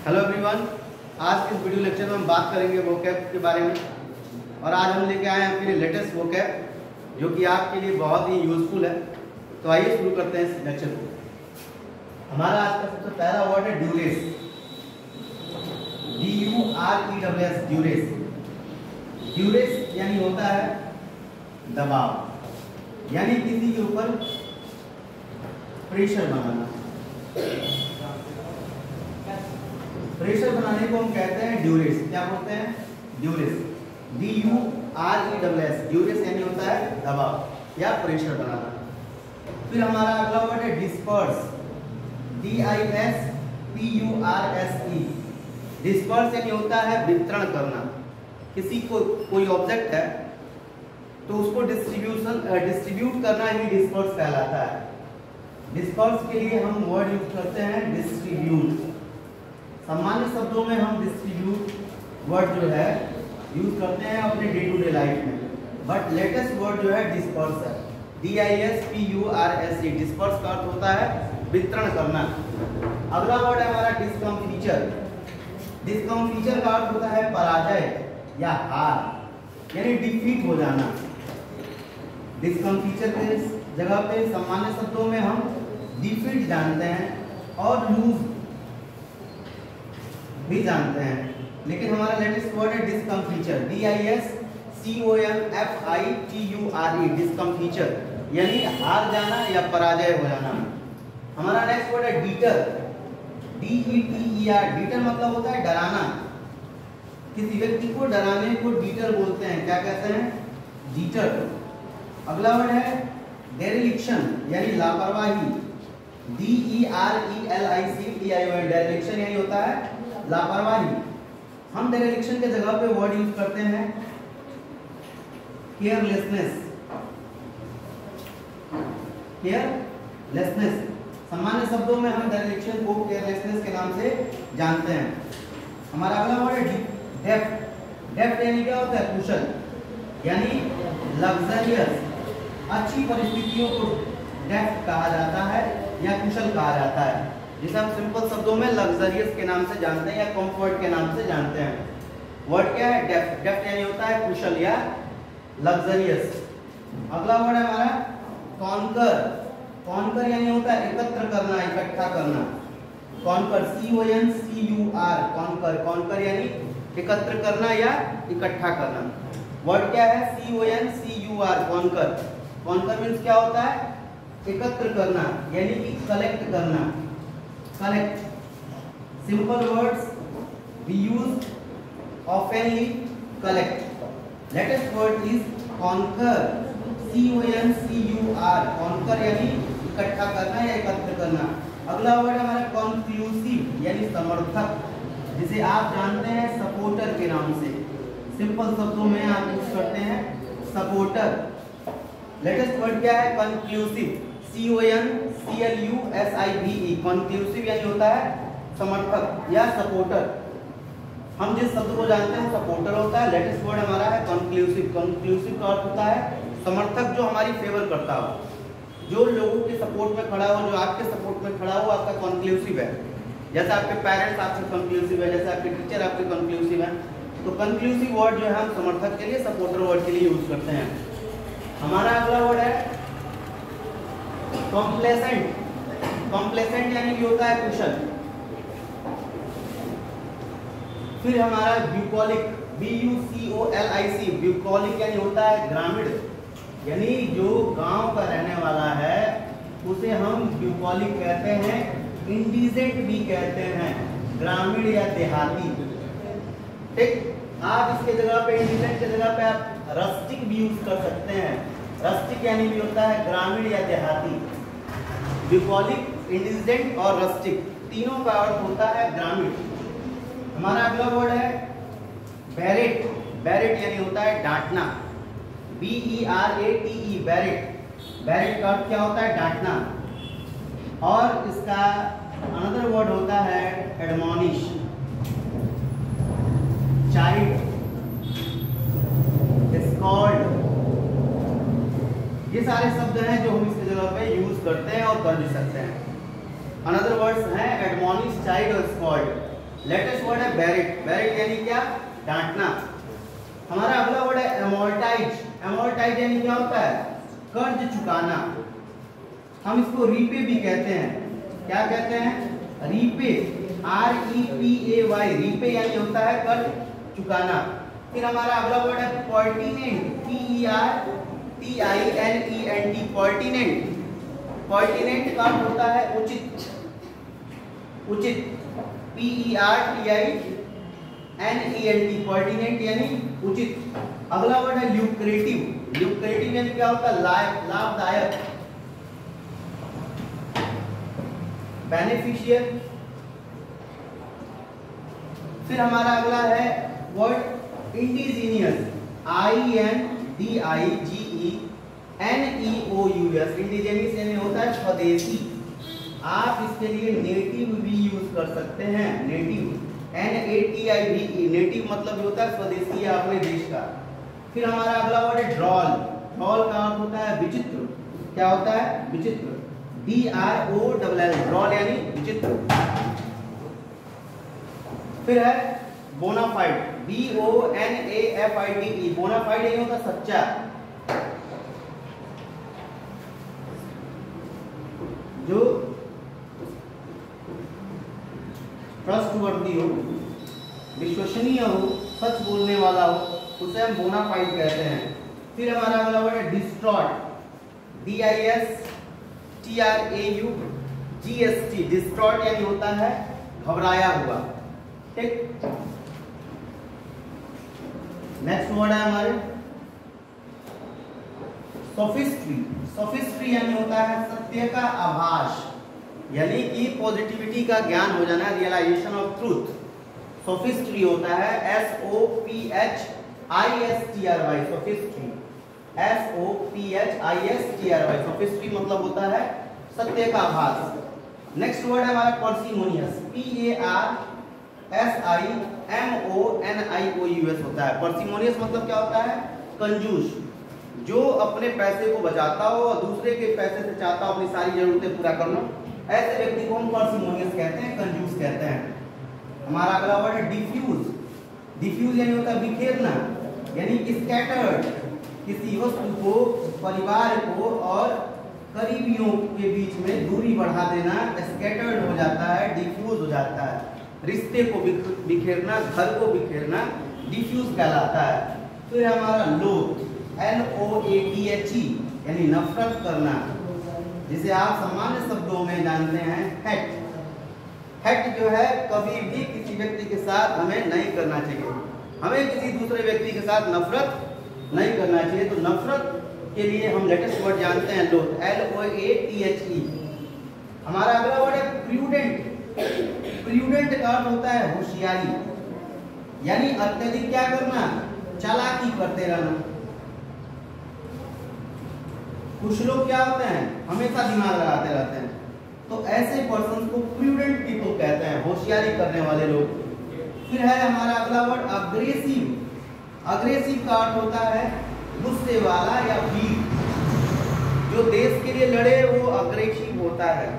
Hello everyone, आज के इस वीडियो लेक्चर में हम बात करेंगे वोकैब के बारे में। और आज हम लेके आए हैं आपके लिए लेटेस्ट वोकैब जो कि आपके लिए बहुत ही यूजफुल है। तो आइए शुरू करते हैं इस लेक्चर को। हमारा आज का सबसे पहला वर्ड है ड्यूरेस। DURES, duress. ड्यूरेस यानी होता है दबाव, यानी किसी के ऊपर प्रेशर बनाना। प्रेशर बनाने को हम कहते हैं ड्यूरेस। क्या बोलते हैं? ड्यूरेस। DURES, ड्यूरेस यानी होता है दबाव या प्रेशर बनाना। फिर हमारा अगला वर्ड है डिस्पर्स। DISPURSE, डिस्पर्स यानी होता है वितरण करना। किसी को कोई ऑब्जेक्ट है तो उसको डिस्ट्रीब्यूट करना ही डिस्पर्स कहलाता है। डिस्पर्स के लिए हम वर्ड यूज करते हैं डिस्ट्रीब्यूट। सामान्य शब्दों में हम डिस्ट्रीब्यूट वर्ड जो है यूज करते हैं अपने डे टू डे लाइफ में, बट लेटेस्ट वर्ड जो है डिस्पर्स है। DISPURSE, डिस्पर्स का अर्थ होता है वितरण करना। अगला वर्ड है हमारा डिस्कम्फीचर। डिस्कम्फीचर का अर्थ होता है पराजय या हार, यानी डिफीट हो जाना। डिस्कम्फीचर के जगह पे सामान्य शब्दों में हम डिफीट जानते हैं और लूज भी जानते हैं, लेकिन हमारा लेटेस्ट वर्ड है डिस्कम्फीचर। DISCONFITURE, डिस्कम्फीचर यानी हार जाना या पराजय हो जाना। हमारा नेक्स्ट वर्ड है डीटर। DETER, डीटर मतलब होता है डराना। किसी व्यक्ति को डराने को डीटर बोलते हैं। क्या कहते हैं? डीटर। अगला वर्ड है डेरिलिक्शन यानी लापरवाही। DERELICTION, डेरिलिक्शन यानी होता है लापरवाही। हम डेरिलिक्शन के जगह पे वर्ड यूज करते हैं केयरलेसनेस। केयरलेसनेस, सामान्य शब्दों में हम डेरिलिक्शन को केयरलेसनेस के नाम से जानते हैं। हमारा अगला वर्ड है डेफ्ट। डेफ्ट यानी क्या होता है? कुशल, यानी लग्जरियस। अच्छी परिस्थितियों को डेफ्ट कहा जाता है या कुशल कहा जाता है, जिसे हम सिंपल शब्दों में लग्जरियस के नाम से जानते हैं या कंफर्ट के नाम से जानते हैं। वर्ड क्या है? डेफ्ट। डेफ्ट यानी होता है कुशल या लग्जरियस। अगला वर्ड है हमारा कॉन्कर। कॉन्कर यानी होता है एकत्र करना, इकट्ठा करना। Conquer, CONCUR, conquer. कॉन्कर यानी एकत्र करना या इकट्ठा करना। वर्ड क्या है? CONCUR, conquer. कॉन्कर मीन्स क्या होता है? एकत्र करना, यानी कि कलेक्ट करना। Collect. Simple words we use oftenly collect. Latest word is conquer. CONCUR, conquer यानी इकट्ठा करना या एकत्र करना। अगला वर्ड हमारा कंक्लूसिव यानी समर्थक, जिसे आप जानते हैं सपोर्टर के नाम से। सिंपल शब्दों में आप यूज करते हैं सपोर्टर। लेटेस्ट वर्ड क्या है? कंक्लूसिव। CONCLUSIVE, कंक्लूसिव यानी होता है समर्थक या सपोर्टर। हम जिस शब्द को जानते हैं सपोर्टर होता है। लेटेस्ट वर्ड हमारा है कंक्लूसिव। कंक्लूसिव का अर्थ होता है समर्थक जो हमारी फेवर करता हो, जो लोगों के सपोर्ट में खड़ा हो, जो आपके सपोर्ट में खड़ा हो, आपका कंक्लूसिव है। जैसे आपके पेरेंट्स आपके कंक्लूसिव है, जैसे आपके टीचर आपके कंक्लूसिव है। तो कंक्लूसिव वर्ड जो है हम समर्थक के लिए, सपोर्टर वर्ड के लिए यूज करते हैं। हमारा अगला वर्ड है कॉम्प्लेसेंट। कॉम्प्लेसेंट यानी कि होता है कुशल। फिर हमारा ब्यूकोलिक। BUCOLIC, ब्यूकोलिक यानी होता है ग्रामीण, यानी जो गांव का रहने वाला है उसे हम ब्यूकोलिक कहते हैं। इंडिजेंट भी कहते हैं, ग्रामीण या देहाती। ठीक, आप इसके जगह पे, इंडिजेंट के जगह पे आप रस्टिक भी यूज कर सकते हैं। रस्टिक यानी भी होता है ग्रामीण या देहाती। ब्यूकोलिक, इंडिजेंट और रस्टिक तीनों का अर्थ होता है ग्रामीण। हमारा अगला वर्ड है बैरेट। बैरेट यानी होता है डांटना। BERATE, Barrett. बैरेट का अर्थ क्या होता है? डांटना। और इसका अनदर वर्ड होता है एडमॉनिश, चाइल्ड, स्कॉल्ड। ये सारे शब्द हैं जो हम इसकी जगह पे यूज करते हैं और कर भी सकते हैं। अनदर वर्ड्स हैं एडमॉनिश, चाइल्ड और स्कॉल्ड। लेटेस्ट वर्ड है बेरिट। बेरिट यानी क्या? डांटना। हमारा अगला वर्ड है अमोर्टाइज। अमोर्टाइज यानी क्या होता है? कर्ज चुकाना। हम इसको रीपे भी कहते हैं। क्या कहते हैं? Repay, REPAY। रीपे यानी होता है कर्ज चुकाना। फिर हमारा अगला वर्ड है पर्टिनेंट, PERTINENT। पर्टिनेंट, पर्टिनेंट का अर्थ होता है उचित, उचित, PERTINENT। पर्टिनेंट यानी उचित। अगला वर्ड है ल्यूक्रेटिव। ल्यूक्रेटिव यानी क्या होता है? लाभदायक, बेनिफिशियल। फिर हमारा अगला है वर्ड इंडिजीनियस, INDIGENEOUS। इंडिजीनियस यानी होता है स्वदेशी। आप इसके लिए नेटिव भी यूज कर सकते हैं। Native, NATIVE। नेटिव मतलब होता है स्वदेशी या अपने देश का। फिर हमारा अगला वर्ड है ड्रॉल। ड्रॉल का अर्थ होता है विचित्र। क्या होता है? विचित्र, DROLL। ड्रॉल यानी विचित्र। फिर है बोनाफाइड, BONAFIDE। बोनाफाइड यानी होता है सच्चा, जो ट्रस्टवर्दी हो, विश्वसनीय हो, सच बोलने वाला हो, उसे हम बोनाफाइड कहते हैं। फिर हमारा अगला वर्ड है डिस्ट्रॉट, DISTRAUGST। डिस्ट्रॉट यानी होता है घबराया हुआ। ठीक। नेक्स्ट वर्ड है हमारे सोफिस्ट्री। सोफिस्ट्री यानी होता है सत्य का आभास, यानी कि पॉजिटिविटी का ज्ञान हो जाना, रियलाइजेशन ऑफ ट्रूथ। सोफिस्ट्री होता है SOPHISTRY। सोफिस्ट्री, SOPHISTRY। सोफिस्ट्री मतलब होता है सत्य का आभास। नेक्स्ट वर्ड है हमारा पार्सिमोनियस, PARSIMONIOUS होता है। पार्सिमोनियस मतलब क्या होता है? कंजूस, जो अपने पैसे को बचाता हो और दूसरे के पैसे से चाहता हो अपनी सारी जरूरतें पूरा करना, ऐसे व्यक्ति को हम पार्सिमोनियस कहते हैं, कंजूस कहते हैं। हमारा अगला वर्ड है डिफ्यूज। डिफ्यूज यानी होता है बिखेरना, यानी स्कैटर्ड, किसी वस्तु को, परिवार को और करीबियों के बीच में दूरी बढ़ा देना, स्कैटर्ड हो जाता है, डिफ्यूज हो जाता है। रिश्ते को बिखेरना, घर को बिखेरना डिफ्यूज कहलाता है। फिर हमारा लोथ, LOATHE यानी नफरत करना, जिसे आप सामान्य शब्दों में जानते हैं हेट। हेट जो है कभी भी किसी व्यक्ति के साथ हमें नहीं करना चाहिए, हमें किसी दूसरे व्यक्ति के साथ नफरत नहीं करना चाहिए। तो नफरत के लिए हम लेटेस्ट वर्ड जानते हैं लोथ, LOATHE। हमारा अगला वर्ड है प्रूडेंट। प्रूडेंट का अर्थ होता है होशियारी, यानी अत्यधिक क्या करना? चालाकी करते रहना। कुछ लोग क्या होते हैं? हमेशा दिमाग लगाते रहते हैं, तो ऐसे पर्सन को प्रूडेंट पीपल कहते हैं, होशियारी करने वाले लोग। फिर है हमारा अगला वर्ड अग्रेसिव। अग्रेसिव का अर्थ होता है गुस्से वाला या वीर। जो देश के लिए लड़े वो अग्रेसिव होता है,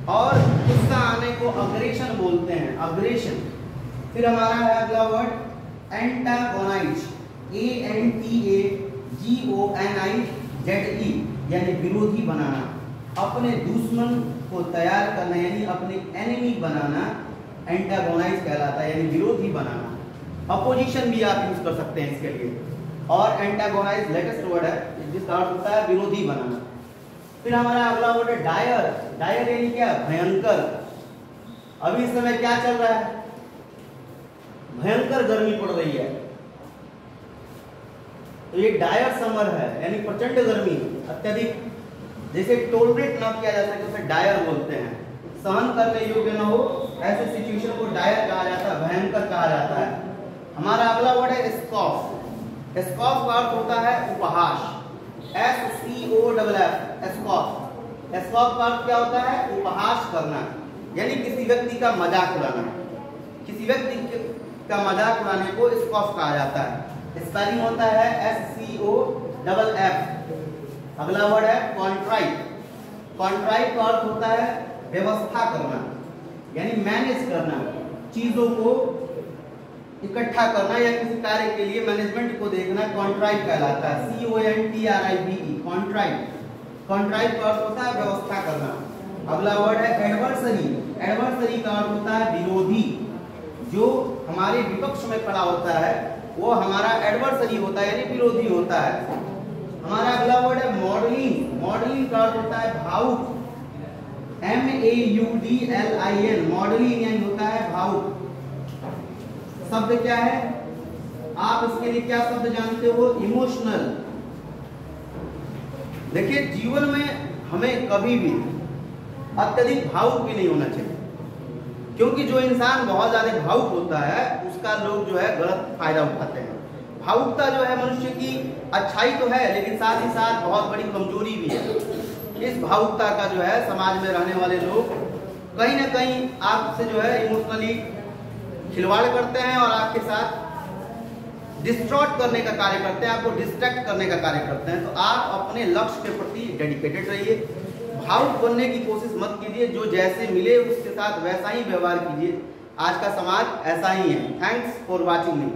और गुस्सा आने को अग्रेशन बोलते हैं, अग्रेशन। फिर हमारा है अगला वर्ड एंटागोनाइज, ANTAGONIZE, यानी विरोधी बनाना, अपने दुश्मन को तैयार करना, यानी अपने एनिमी बनाना एंटागोनाइज कहलाता है, यानी विरोधी बनाना। अपोजिशन भी आप यूज कर सकते हैं इसके लिए। और एंटागोनाइज लेटेस्ट वर्ड है जिसका अर्थ होता है विरोधी बनाना। फिर हमारा अगला वर्ड है डायर। डायर यानी क्या? भयंकर। अभी इस समय क्या चल रहा है? भयंकर गर्मी पड़ रही है, तो ये डायर समर है, यानी प्रचंड गर्मी, अत्यधिक, जैसे टोलरेट ना किया जा सके उसे डायर बोलते हैं। सहन करने योग्य ना हो ऐसे सिचुएशन को डायर कहा जाता है, भयंकर कहा जाता है। हमारा अगला वर्ड है स्कॉफ। स्कॉफ का अर्थ होता है उपहास, SCOFF, स्कॉफ। स्कॉफ का अर्थ क्या होता है? उपहास करना, यानी किसी व्यक्ति का मजाक उड़ाना। किसी व्यक्ति का मजाक उड़ाने को स्कॉफ कहा जाता है। स्पेलिंग होता है SCOFF। अगला वर्ड है कॉन्ट्राइट। कॉन्ट्राइट का अर्थ होता है व्यवस्था करना, यानी मैनेज करना, चीजों को इकट्ठा करना या किसी कार्य के लिए मैनेजमेंट को देखना कॉन्ट्राइव कहलाता है। CONTRIVE, कॉन्ट्राइव। कॉन्ट्राइव का अर्थ होता है व्यवस्था करना। अगला वर्ड है एडवर्सरी। एडवर्सरी का अर्थ होता है विरोधी। जो हमारे विपक्ष में खड़ा होता है वो हमारा एडवर्सरी होता है यानी विरोधी होता है। हमारा अगला वर्ड है मॉडलिंग। मॉडलिंग का अर्थ होता है भावुक। MAUDLIN, मॉडलिंग यानी होता है भावुक। शब्द क्या है, आप इसके लिए क्या शब्द जानते हो, इमोशनल। देखिए जीवन में हमें कभी भी अत्यधिक भावुक भी नहीं होना चाहिए, क्योंकि जो इंसान बहुत ज्यादा भावुक होता है उसका लोग जो है गलत फायदा उठाते हैं। भावुकता जो है मनुष्य की अच्छाई तो है, लेकिन साथ ही साथ बहुत बड़ी कमजोरी भी है। इस भावुकता का जो है समाज में रहने वाले लोग कहीं ना कहीं आपसे जो है इमोशनली खिलवाड़ करते हैं और आपके साथ डिस्ट्रॉट करने का कार्य करते हैं, आपको डिस्ट्रैक्ट करने का कार्य करते हैं। तो आप अपने लक्ष्य के प्रति डेडिकेटेड रहिए, भावुक बनने की कोशिश मत कीजिए। जो जैसे मिले उसके साथ वैसा ही व्यवहार कीजिए। आज का समाज ऐसा ही है। Thanks for watching me.